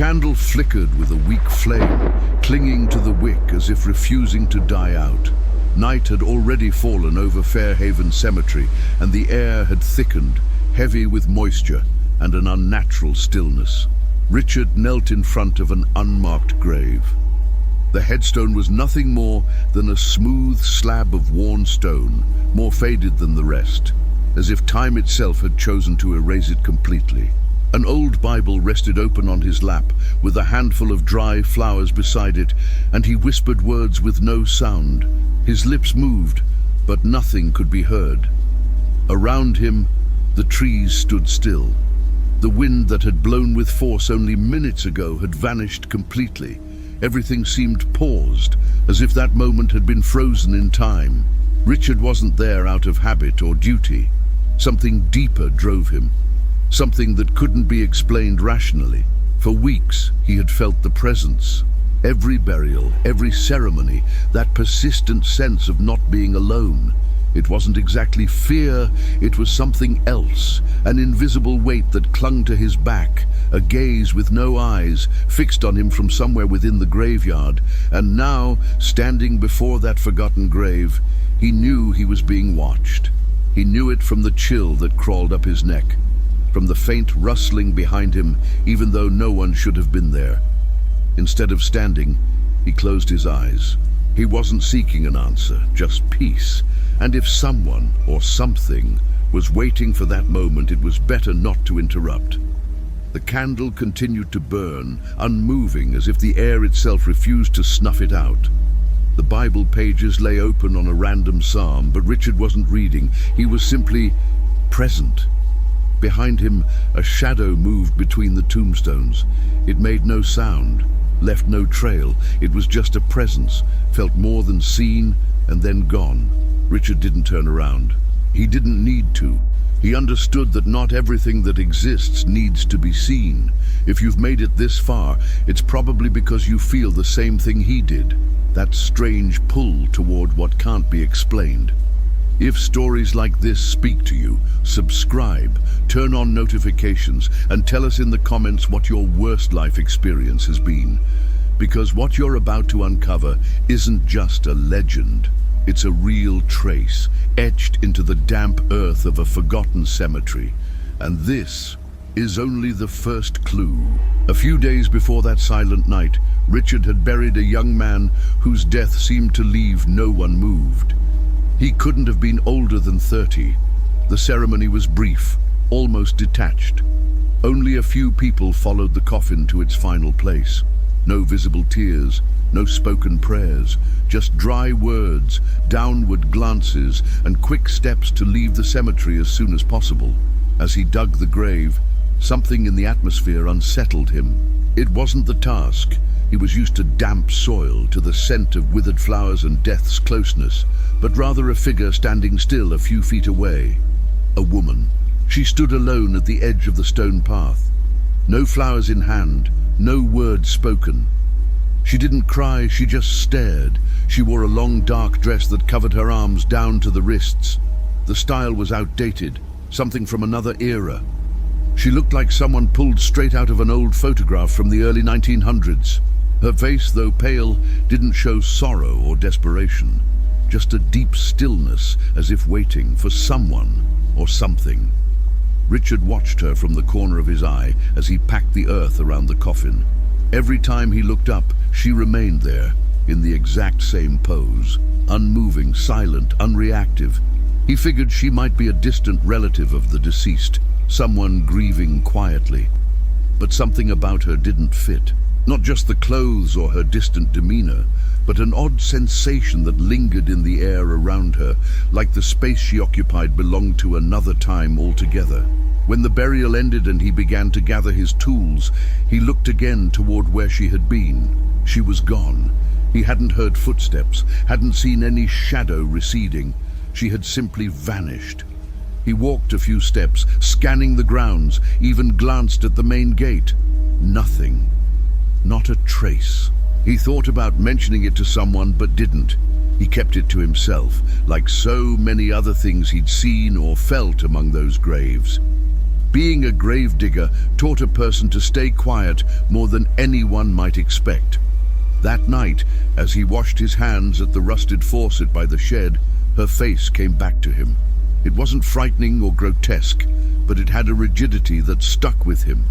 candle flickered with a weak flame, clinging to the wick as if refusing to die out. Night had already fallen over Fairhaven Cemetery, and the air had thickened, heavy with moisture and an unnatural stillness. Richard knelt in front of an unmarked grave. The headstone was nothing more than a smooth slab of worn stone, more faded than the rest, as if time itself had chosen to erase it completely. An old Bible rested open on his lap, with a handful of dry flowers beside it, and he whispered words with no sound. His lips moved, but nothing could be heard. Around him, the trees stood still. The wind that had blown with force only minutes ago had vanished completely. Everything seemed paused, as if that moment had been frozen in time. Richard wasn't there out of habit or duty. Something deeper drove him, something that couldn't be explained rationally. For weeks, he had felt the presence. Every burial, every ceremony, that persistent sense of not being alone. It wasn't exactly fear, it was something else, an invisible weight that clung to his back, a gaze with no eyes, fixed on him from somewhere within the graveyard. And now, standing before that forgotten grave, he knew he was being watched. He knew it from the chill that crawled up his neck, from the faint rustling behind him, even though no one should have been there. Instead of standing, he closed his eyes. He wasn't seeking an answer, just peace. And if someone or something was waiting for that moment, it was better not to interrupt. The candle continued to burn, unmoving, as if the air itself refused to snuff it out. The Bible pages lay open on a random psalm, but Richard wasn't reading. He was simply present. Behind him, a shadow moved between the tombstones. It made no sound, left no trail. It was just a presence, felt more than seen, and then gone. Richard didn't turn around. He didn't need to. He understood that not everything that exists needs to be seen. If you've made it this far, it's probably because you feel the same thing he did. That strange pull toward what can't be explained. If stories like this speak to you, subscribe, turn on notifications, and tell us in the comments what your worst life experience has been. Because what you're about to uncover isn't just a legend. It's a real trace, etched into the damp earth of a forgotten cemetery. And this is only the first clue. A few days before that silent night, Richard had buried a young man whose death seemed to leave no one moved. He couldn't have been older than 30. The ceremony was brief, almost detached. Only a few people followed the coffin to its final place. No visible tears, no spoken prayers, just dry words, downward glances, and quick steps to leave the cemetery as soon as possible. As he dug the grave, something in the atmosphere unsettled him. It wasn't the task. He was used to damp soil, to the scent of withered flowers and death's closeness, but rather a figure standing still a few feet away. A woman. She stood alone at the edge of the stone path. No flowers in hand, no word spoken. She didn't cry, she just stared. She wore a long dark dress that covered her arms down to the wrists. The style was outdated, something from another era. She looked like someone pulled straight out of an old photograph from the early 1900s. Her face, though pale, didn't show sorrow or desperation. Just a deep stillness, as if waiting for someone or something. Richard watched her from the corner of his eye as he packed the earth around the coffin. Every time he looked up, she remained there, in the exact same pose, unmoving, silent, unreactive. He figured she might be a distant relative of the deceased, someone grieving quietly. But something about her didn't fit. Not just the clothes or her distant demeanor, but an odd sensation that lingered in the air around her, like the space she occupied belonged to another time altogether. When the burial ended and he began to gather his tools, he looked again toward where she had been. She was gone. He hadn't heard footsteps, hadn't seen any shadow receding. She had simply vanished. He walked a few steps, scanning the grounds, even glanced at the main gate. Nothing. Not a trace. He thought about mentioning it to someone, but didn't. He kept it to himself, like so many other things he'd seen or felt among those graves. Being a gravedigger taught a person to stay quiet more than anyone might expect. That night, as he washed his hands at the rusted faucet by the shed, her face came back to him. It wasn't frightening or grotesque, but it had a rigidity that stuck with him,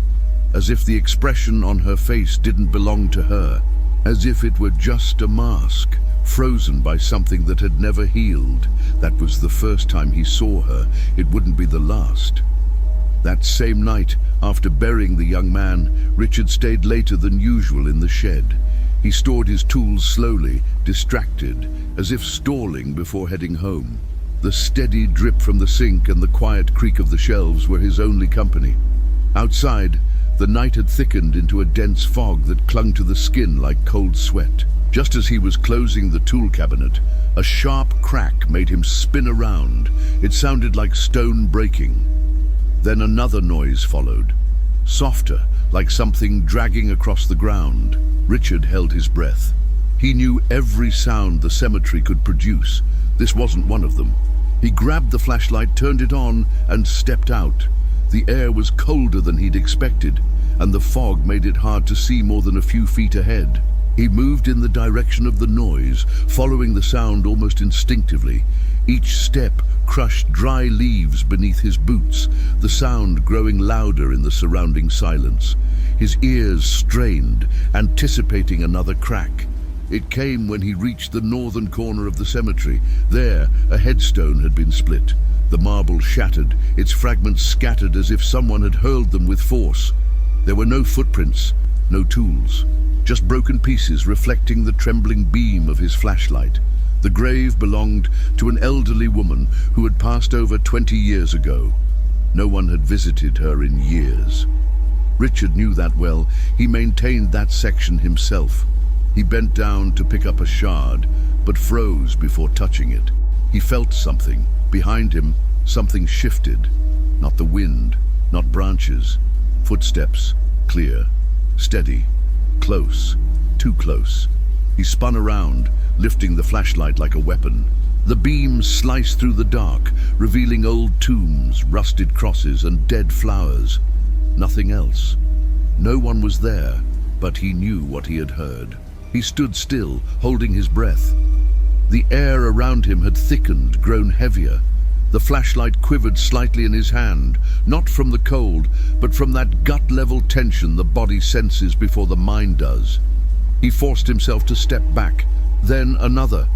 as if the expression on her face didn't belong to her, as if it were just a mask, frozen by something that had never healed. That was the first time he saw her. It wouldn't be the last. That same night, after burying the young man, Richard stayed later than usual in the shed. He stored his tools slowly, distracted, as if stalling before heading home. The steady drip from the sink and the quiet creak of the shelves were his only company. Outside, the night had thickened into a dense fog that clung to the skin like cold sweat. Just as he was closing the tool cabinet, a sharp crack made him spin around. It sounded like stone breaking. Then another noise followed, softer, like something dragging across the ground. Richard held his breath. He knew every sound the cemetery could produce. This wasn't one of them. He grabbed the flashlight, turned it on, and stepped out. The air was colder than he'd expected, and the fog made it hard to see more than a few feet ahead. He moved in the direction of the noise, following the sound almost instinctively. Each step crushed dry leaves beneath his boots, the sound growing louder in the surrounding silence. His ears strained, anticipating another crack. It came when he reached the northern corner of the cemetery. There, a headstone had been split. The marble shattered, its fragments scattered as if someone had hurled them with force. There were no footprints, no tools, just broken pieces reflecting the trembling beam of his flashlight. The grave belonged to an elderly woman who had passed over 20 years ago. No one had visited her in years. Richard knew that well. He maintained that section himself. He bent down to pick up a shard, but froze before touching it. He felt something. Behind him, something shifted. Not the wind, not branches. Footsteps, clear, steady, close, too close. He spun around, lifting the flashlight like a weapon. The beam sliced through the dark, revealing old tombs, rusted crosses, and dead flowers. Nothing else. No one was there, but he knew what he had heard. He stood still, holding his breath. The air around him had thickened, grown heavier. The flashlight quivered slightly in his hand, not from the cold, but from that gut-level tension the body senses before the mind does. He forced himself to step back, then another.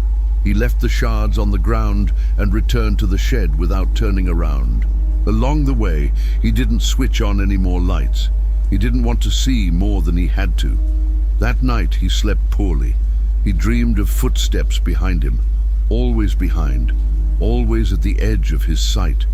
He left the shards on the ground and returned to the shed without turning around. Along the way, he didn't switch on any more lights. He didn't want to see more than he had to. That night he slept poorly. He dreamed of footsteps behind him, always behind, always at the edge of his sight.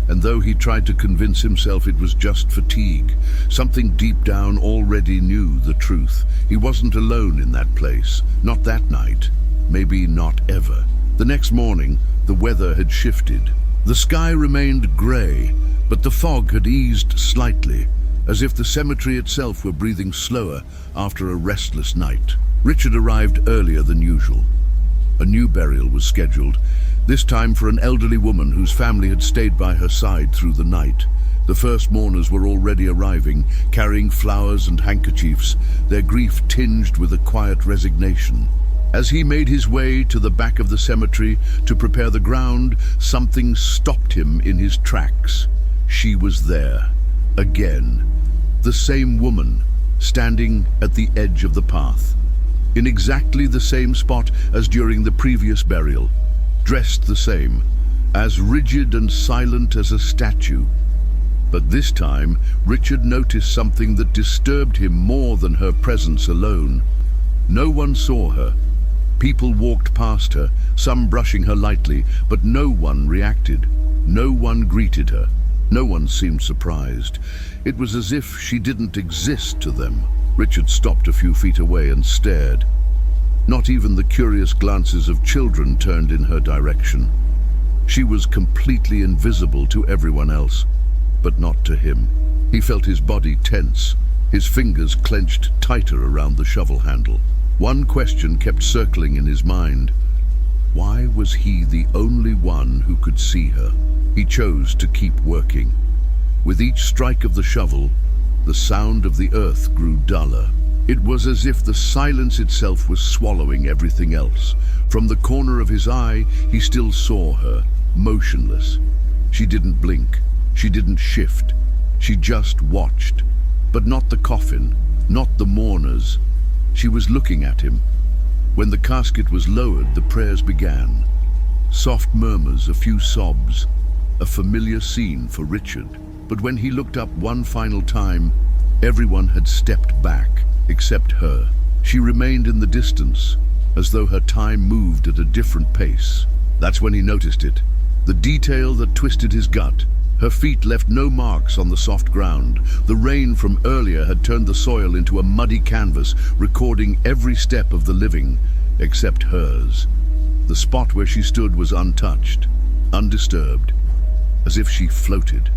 And though he tried to convince himself it was just fatigue, something deep down already knew the truth. He wasn't alone in that place, not that night, maybe not ever. The next morning, the weather had shifted. The sky remained grey, but the fog had eased slightly, as if the cemetery itself were breathing slower after a restless night. Richard arrived earlier than usual. A new burial was scheduled, this time for an elderly woman whose family had stayed by her side through the night. The first mourners were already arriving, carrying flowers and handkerchiefs, their grief tinged with a quiet resignation. As he made his way to the back of the cemetery to prepare the ground, something stopped him in his tracks. She was there, again. The same woman, standing at the edge of the path, in exactly the same spot as during the previous burial, dressed the same, as rigid and silent as a statue. But this time, Richard noticed something that disturbed him more than her presence alone. No one saw her. People walked past her, some brushing her lightly, but no one reacted. No one greeted her. No one seemed surprised. It was as if she didn't exist to them. Richard stopped a few feet away and stared. Not even the curious glances of children turned in her direction. She was completely invisible to everyone else, but not to him. He felt his body tense, his fingers clenched tighter around the shovel handle. One question kept circling in his mind. Why was he the only one who could see her? He chose to keep working. With each strike of the shovel, the sound of the earth grew duller. It was as if the silence itself was swallowing everything else. From the corner of his eye, he still saw her, motionless. She didn't blink. She didn't shift. She just watched. But not the coffin, not the mourners. She was looking at him. When the casket was lowered, the prayers began. Soft murmurs, a few sobs, a familiar scene for Richard. But when he looked up one final time, everyone had stepped back, except her. She remained in the distance, as though her time moved at a different pace. That's when he noticed it. The detail that twisted his gut. Her feet left no marks on the soft ground. The rain from earlier had turned the soil into a muddy canvas, recording every step of the living, except hers. The spot where she stood was untouched, undisturbed, as if she floated,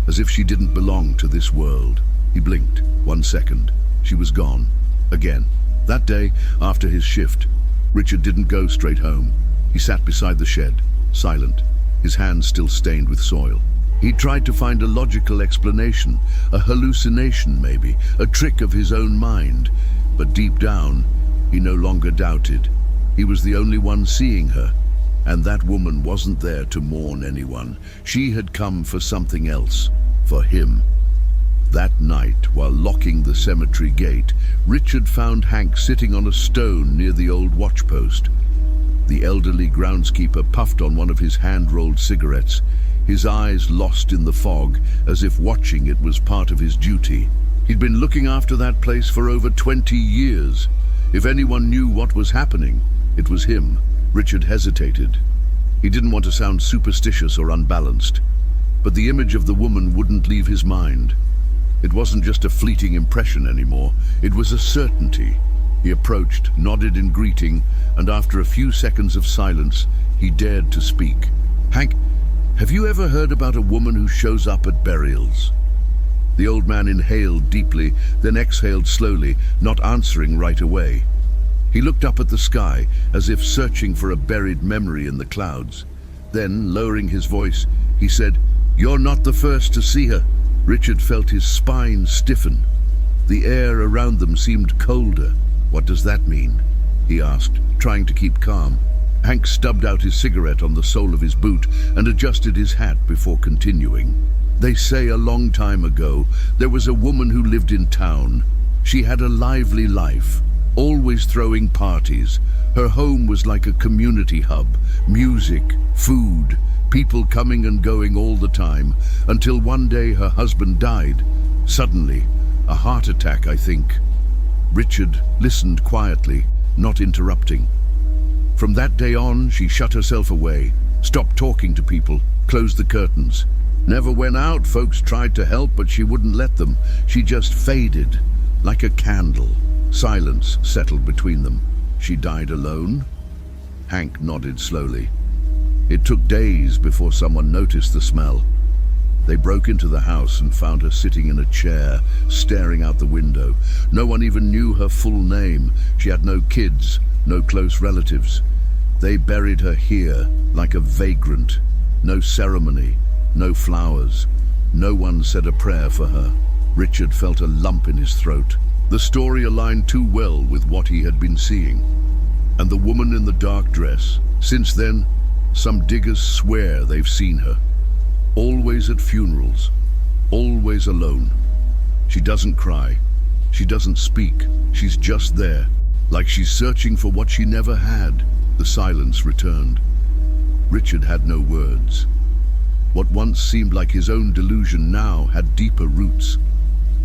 as if she didn't belong to this world. He blinked. 1 second. She was gone. Again. That day, after his shift, Richard didn't go straight home. He sat beside the shed, silent, his hands still stained with soil. He tried to find a logical explanation, a hallucination maybe, a trick of his own mind. But deep down, he no longer doubted. He was the only one seeing her, and that woman wasn't there to mourn anyone. She had come for something else, for him. That night, while locking the cemetery gate, Richard found Hank sitting on a stone near the old watchpost. The elderly groundskeeper puffed on one of his hand-rolled cigarettes, his eyes lost in the fog, as if watching it was part of his duty. He'd been looking after that place for over 20 years. If anyone knew what was happening, it was him. Richard hesitated. He didn't want to sound superstitious or unbalanced, but the image of the woman wouldn't leave his mind. It wasn't just a fleeting impression anymore, it was a certainty. He approached, nodded in greeting, and after a few seconds of silence, he dared to speak. "Hank, have you ever heard about a woman who shows up at burials?" The old man inhaled deeply, then exhaled slowly, not answering right away. He looked up at the sky, as if searching for a buried memory in the clouds. Then, lowering his voice, he said, "You're not the first to see her." Richard felt his spine stiffen. The air around them seemed colder. "What does that mean?" he asked, trying to keep calm. Hank stubbed out his cigarette on the sole of his boot and adjusted his hat before continuing. "They say a long time ago, there was a woman who lived in town. She had a lively life, always throwing parties. Her home was like a community hub, music, food, people coming and going all the time, until one day her husband died. Suddenly, a heart attack, I think." Richard listened quietly, not interrupting. From that day on, she shut herself away, stopped talking to people, closed the curtains. Never went out. Folks tried to help, but she wouldn't let them. She just faded, like a candle. Silence settled between them. "She died alone?" Hank nodded slowly. "It took days before someone noticed the smell. They broke into the house and found her sitting in a chair, staring out the window. No one even knew her full name. She had no kids, no close relatives. They buried her here, like a vagrant. No ceremony, no flowers. No one said a prayer for her." Richard felt a lump in his throat. The story aligned too well with what he had been seeing. And the woman in the dark dress. Since then, some diggers swear they've seen her. Always at funerals, always alone. She doesn't cry, she doesn't speak, she's just there, like she's searching for what she never had. The silence returned. Richard had no words. What once seemed like his own delusion now had deeper roots,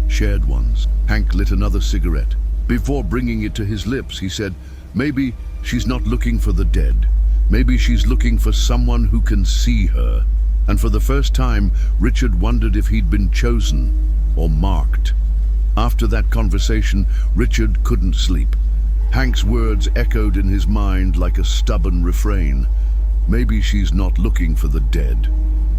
shared ones. Hank lit another cigarette. Before bringing it to his lips, he said, "Maybe she's not looking for the dead. Maybe she's looking for someone who can see her." And for the first time, Richard wondered if he'd been chosen or marked. After that conversation, Richard couldn't sleep. Hank's words echoed in his mind like a stubborn refrain. Maybe she's not looking for the dead.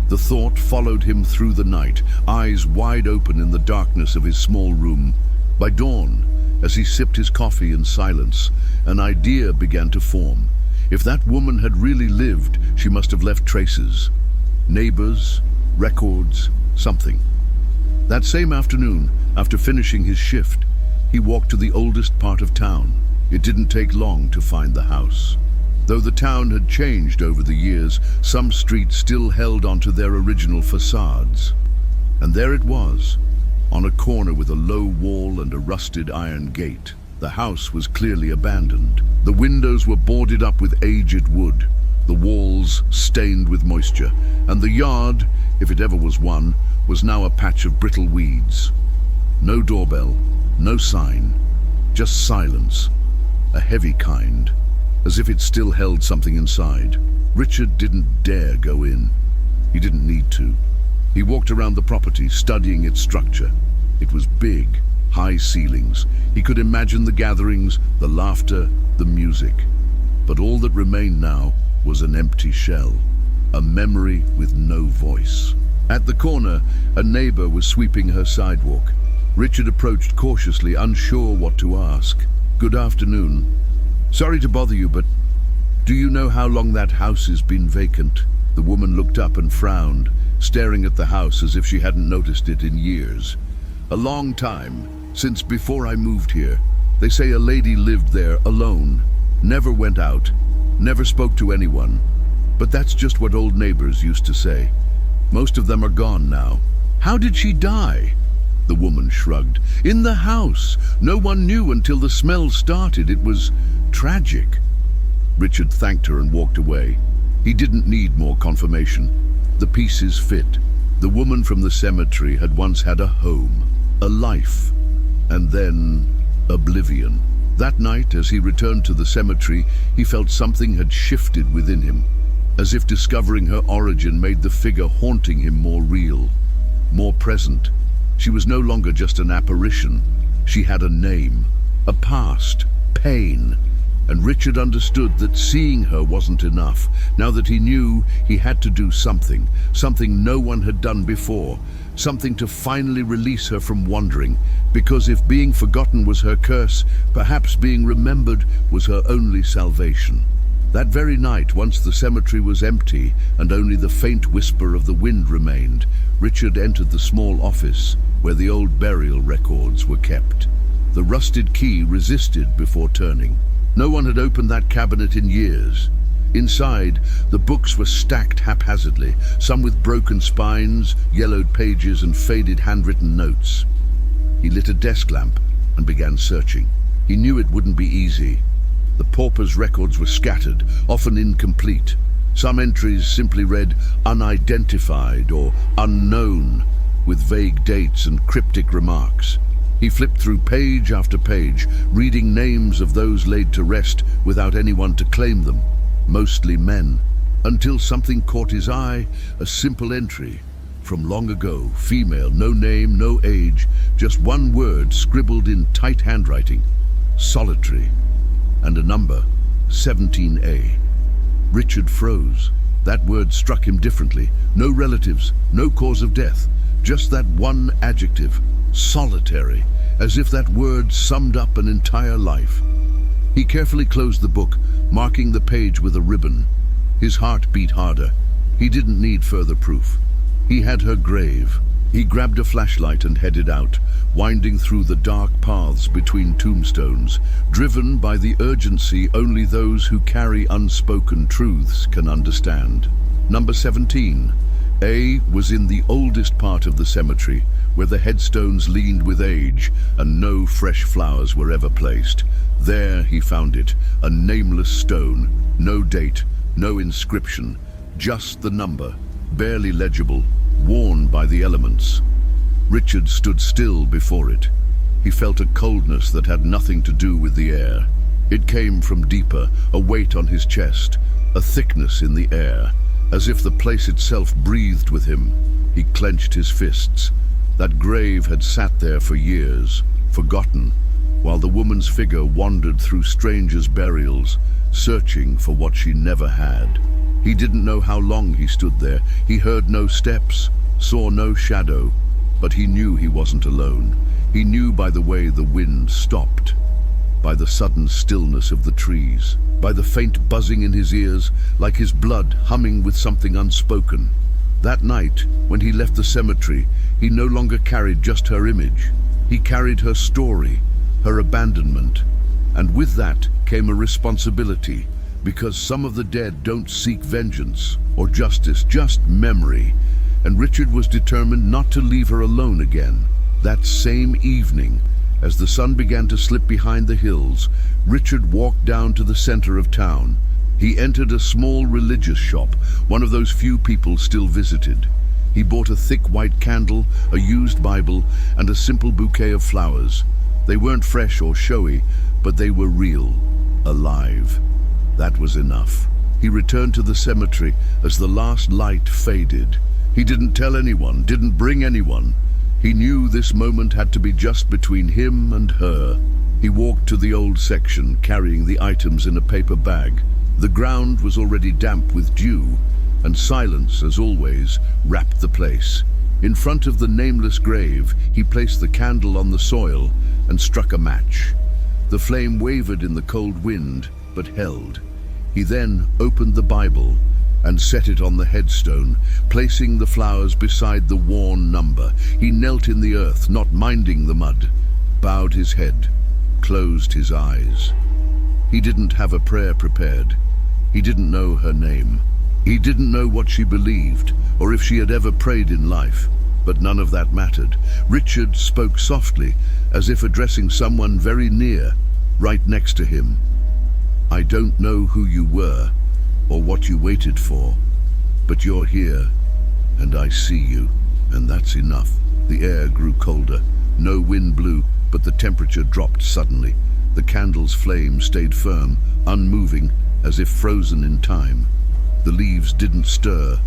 The thought followed him through the night, eyes wide open in the darkness of his small room. By dawn, as he sipped his coffee in silence, an idea began to form. If that woman had really lived, she must have left traces. Neighbors, records, something. That same afternoon, after finishing his shift, he walked to the oldest part of town. It didn't take long to find the house. Though the town had changed over the years, some streets still held onto their original facades. And there it was, on a corner with a low wall and a rusted iron gate. The house was clearly abandoned. The windows were boarded up with aged wood, the walls stained with moisture, and the yard, if it ever was one, was now a patch of brittle weeds. No doorbell, no sign, just silence, a heavy kind, as if it still held something inside. Richard didn't dare go in. He didn't need to. He walked around the property, studying its structure. It was big, high ceilings. He could imagine the gatherings, the laughter, the music. But all that remained now was an empty shell, a memory with no voice. At the corner, a neighbor was sweeping her sidewalk. Richard approached cautiously, unsure what to ask. "Good afternoon. Sorry to bother you, but do you know how long that house has been vacant?" The woman looked up and frowned, staring at the house as if she hadn't noticed it in years. "A long time, since before I moved here. They say a lady lived there alone, never went out, never spoke to anyone. But that's just what old neighbors used to say. Most of them are gone now." "How did she die?" The woman shrugged. "In the house. No one knew until the smell started. It was tragic." Richard thanked her and walked away. He didn't need more confirmation. The pieces fit. The woman from the cemetery had once had a home, a life, and then oblivion. That night, as he returned to the cemetery, he felt something had shifted within him, as if discovering her origin made the figure haunting him more real, more present. She was no longer just an apparition. She had a name, a past, pain. And Richard understood that seeing her wasn't enough. Now that he knew, he had to do something, something no one had done before, something to finally release her from wandering. Because if being forgotten was her curse, perhaps being remembered was her only salvation. That very night, once the cemetery was empty and only the faint whisper of the wind remained, Richard entered the small office where the old burial records were kept. The rusted key resisted before turning. No one had opened that cabinet in years. Inside, the books were stacked haphazardly, some with broken spines, yellowed pages, and faded handwritten notes. He lit a desk lamp and began searching. He knew it wouldn't be easy. The pauper's records were scattered, often incomplete. Some entries simply read unidentified or unknown, with vague dates and cryptic remarks. He flipped through page after page, reading names of those laid to rest without anyone to claim them, mostly men, until something caught his eye, a simple entry. From long ago, female, no name, no age, just one word scribbled in tight handwriting, solitary, and a number, 17A. Richard froze. That word struck him differently. No relatives, no cause of death, just that one adjective, solitary, as if that word summed up an entire life. He carefully closed the book, marking the page with a ribbon. His heart beat harder. He didn't need further proof. He had her grave. He grabbed a flashlight and headed out, winding through the dark paths between tombstones, driven by the urgency only those who carry unspoken truths can understand. Number 17. A was in the oldest part of the cemetery, where the headstones leaned with age and no fresh flowers were ever placed. There he found it, a nameless stone, no date, no inscription, just the number, barely legible, worn by the elements. Richard stood still before it. He felt a coldness that had nothing to do with the air. It came from deeper, a weight on his chest, a thickness in the air, as if the place itself breathed with him. He clenched his fists. That grave had sat there for years, forgotten, while the woman's figure wandered through strangers' burials, searching for what she never had. He didn't know how long he stood there. He heard no steps, saw no shadow, but he knew he wasn't alone. He knew by the way the wind stopped, by the sudden stillness of the trees, by the faint buzzing in his ears, like his blood humming with something unspoken. That night, when he left the cemetery, he no longer carried just her image. He carried her story, her abandonment. And with that came a responsibility, because some of the dead don't seek vengeance or justice, just memory. And Richard was determined not to leave her alone again. That same evening, as the sun began to slip behind the hills, Richard walked down to the center of town. He entered a small religious shop, one of those few people still visited. He bought a thick white candle, a used Bible, and a simple bouquet of flowers. They weren't fresh or showy, but they were real, alive. That was enough. He returned to the cemetery as the last light faded. He didn't tell anyone, didn't bring anyone. He knew this moment had to be just between him and her. He walked to the old section, carrying the items in a paper bag. The ground was already damp with dew, and silence, as always, wrapped the place. In front of the nameless grave, he placed the candle on the soil and struck a match. The flame wavered in the cold wind, but held. He then opened the Bible and set it on the headstone, placing the flowers beside the worn number. He knelt in the earth, not minding the mud, bowed his head, closed his eyes. He didn't have a prayer prepared. He didn't know her name. He didn't know what she believed, or if she had ever prayed in life. But none of that mattered. Richard spoke softly, as if addressing someone very near, right next to him. "I don't know who you were, or what you waited for, but you're here, and I see you, and that's enough." The air grew colder. No wind blew, but the temperature dropped suddenly. The candle's flame stayed firm, unmoving, as if frozen in time. The leaves didn't stir.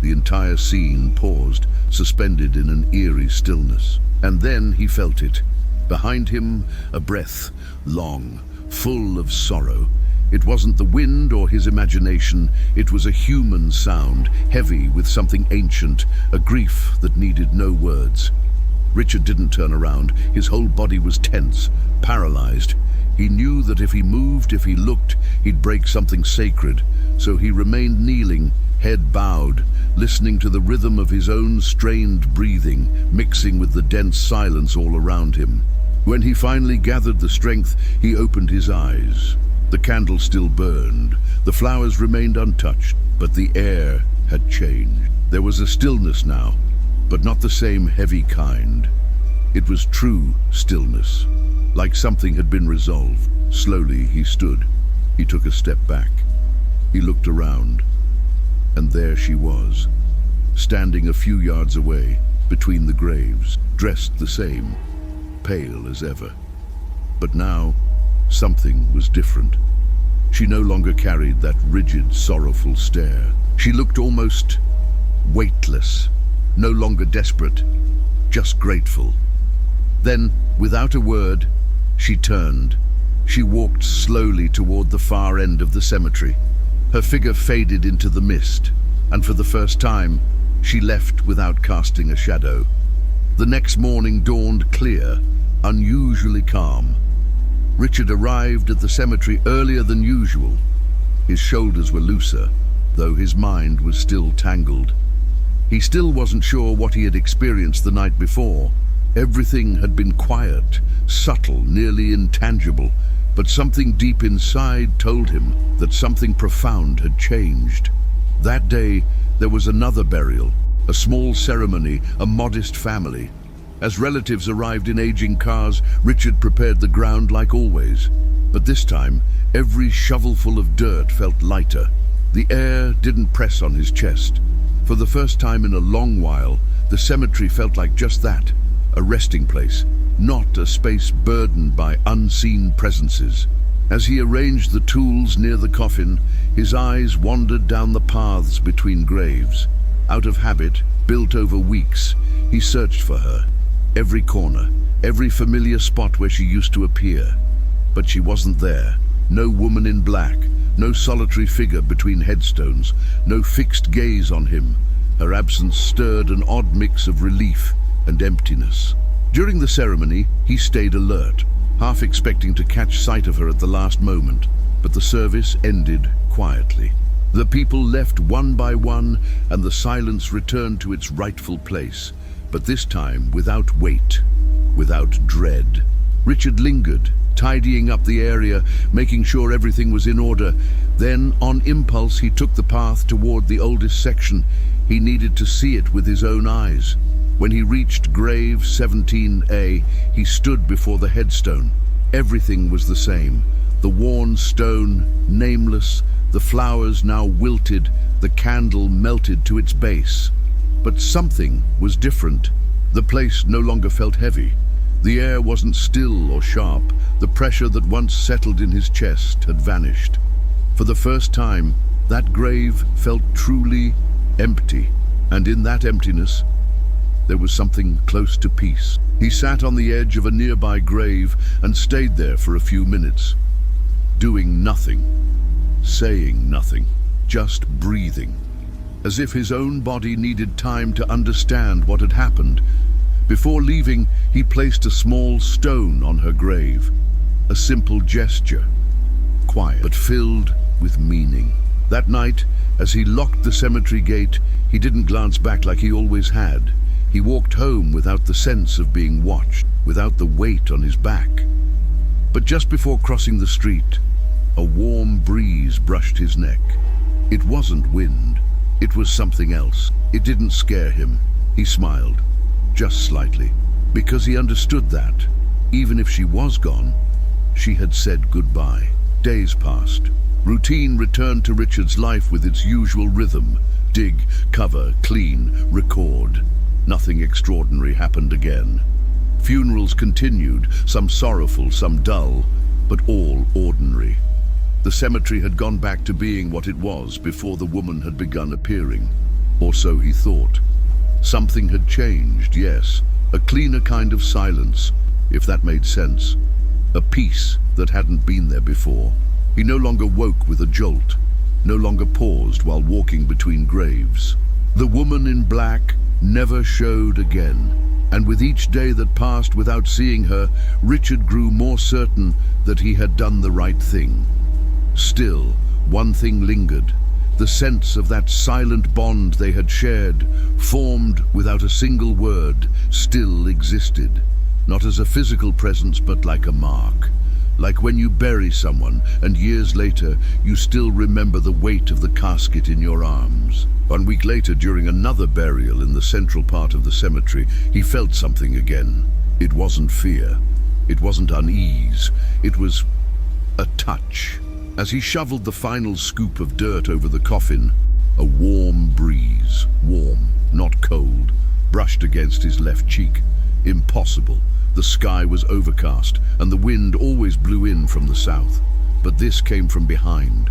The entire scene paused, suspended in an eerie stillness. And then he felt it. Behind him, a breath, long, full of sorrow. It wasn't the wind or his imagination. It was a human sound, heavy with something ancient, a grief that needed no words. Richard didn't turn around. His whole body was tense, paralyzed. He knew that if he moved, if he looked, he'd break something sacred. So he remained kneeling, head bowed, listening to the rhythm of his own strained breathing, mixing with the dense silence all around him. When he finally gathered the strength, he opened his eyes. The candle still burned. The flowers remained untouched, but the air had changed. There was a stillness now, but not the same heavy kind. It was true stillness, like something had been resolved. Slowly he stood. He took a step back. He looked around, and there she was, standing a few yards away, between the graves, dressed the same, pale as ever. But now, something was different. She no longer carried that rigid, sorrowful stare. She looked almost weightless, no longer desperate, just grateful. Then, without a word, she turned. She walked slowly toward the far end of the cemetery. Her figure faded into the mist, and for the first time, she left without casting a shadow. The next morning dawned clear, unusually calm. Richard arrived at the cemetery earlier than usual. His shoulders were looser, though his mind was still tangled. He still wasn't sure what he had experienced the night before. Everything had been quiet, subtle, nearly intangible, but something deep inside told him that something profound had changed. That day, there was another burial, a small ceremony, a modest family. As relatives arrived in aging cars, Richard prepared the ground like always. But this time, every shovelful of dirt felt lighter. The air didn't press on his chest. For the first time in a long while, the cemetery felt like just that, a resting place, not a space burdened by unseen presences. As he arranged the tools near the coffin, his eyes wandered down the paths between graves. Out of habit, built over weeks, he searched for her. Every corner, every familiar spot where she used to appear. But she wasn't there. No woman in black, no solitary figure between headstones, no fixed gaze on him. Her absence stirred an odd mix of relief and emptiness. During the ceremony, he stayed alert, half expecting to catch sight of her at the last moment, but the service ended quietly. The people left one by one, and the silence returned to its rightful place, but this time without weight, without dread. Richard lingered, tidying up the area, making sure everything was in order. Then, on impulse, he took the path toward the oldest section. He needed to see it with his own eyes. When he reached grave 17A, he stood before the headstone. Everything was the same. The worn stone, nameless, the flowers now wilted, the candle melted to its base. But something was different. The place no longer felt heavy. The air wasn't still or sharp. The pressure that once settled in his chest had vanished. For the first time, that grave felt truly empty. And in that emptiness, there was something close to peace. He sat on the edge of a nearby grave and stayed there for a few minutes, doing nothing, saying nothing, just breathing, as if his own body needed time to understand what had happened. Before leaving, he placed a small stone on her grave, a simple gesture, quiet but filled with meaning. That night, as he locked the cemetery gate, he didn't glance back like he always had. He walked home without the sense of being watched, without the weight on his back. But just before crossing the street, a warm breeze brushed his neck. It wasn't wind, it was something else. It didn't scare him. He smiled, just slightly, because he understood that, even if she was gone, she had said goodbye. Days passed. Routine returned to Richard's life with its usual rhythm. Dig, cover, clean, record. Nothing extraordinary happened again. Funerals continued, some sorrowful, some dull, but all ordinary. The cemetery had gone back to being what it was before the woman had begun appearing. Or so he thought. Something had changed, yes. A cleaner kind of silence, if that made sense. A peace that hadn't been there before. He no longer woke with a jolt, no longer paused while walking between graves. The woman in black never showed again, and with each day that passed without seeing her, Richard grew more certain that he had done the right thing. Still, one thing lingered. The sense of that silent bond they had shared, formed without a single word, still existed. Not as a physical presence, but like a mark. Like when you bury someone, and years later, you still remember the weight of the casket in your arms. 1 week later, during another burial in the central part of the cemetery, he felt something again. It wasn't fear. It wasn't unease. It was a touch. As he shoveled the final scoop of dirt over the coffin, a warm breeze, warm, not cold, brushed against his left cheek. Impossible. The sky was overcast, and the wind always blew in from the south. But this came from behind,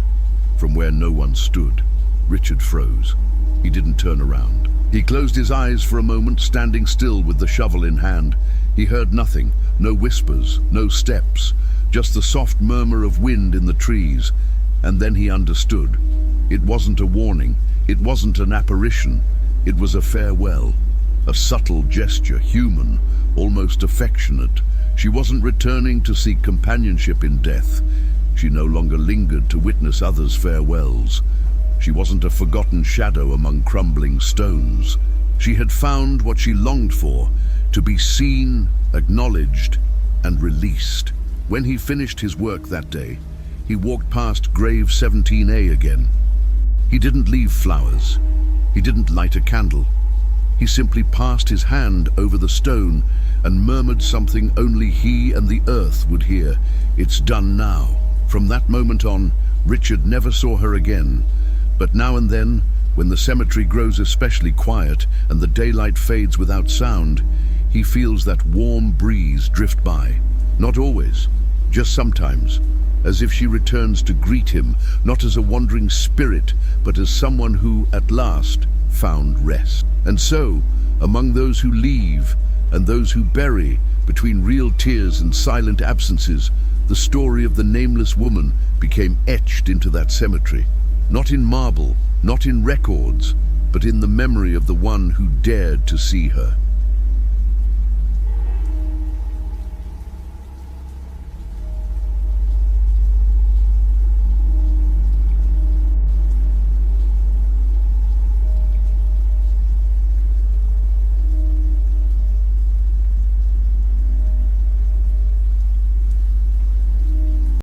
from where no one stood. Richard froze. He didn't turn around. He closed his eyes for a moment, standing still with the shovel in hand. He heard nothing, no whispers, no steps, just the soft murmur of wind in the trees. And then he understood. It wasn't a warning. It wasn't an apparition. It was a farewell. A subtle gesture, human, almost affectionate. She wasn't returning to seek companionship in death. She no longer lingered to witness others' farewells. She wasn't a forgotten shadow among crumbling stones. She had found what she longed for, to be seen, acknowledged, and released. When he finished his work that day, he walked past grave 17A again. He didn't leave flowers. He didn't light a candle. He simply passed his hand over the stone and murmured something only he and the earth would hear. It's done now. From that moment on, Richard never saw her again. But now and then, when the cemetery grows especially quiet and the daylight fades without sound, he feels that warm breeze drift by. Not always, just sometimes, as if she returns to greet him, not as a wandering spirit, but as someone who, at last, found rest. And so, among those who leave and those who bury, between real tears and silent absences, the story of the nameless woman became etched into that cemetery. Not in marble, not in records, but in the memory of the one who dared to see her.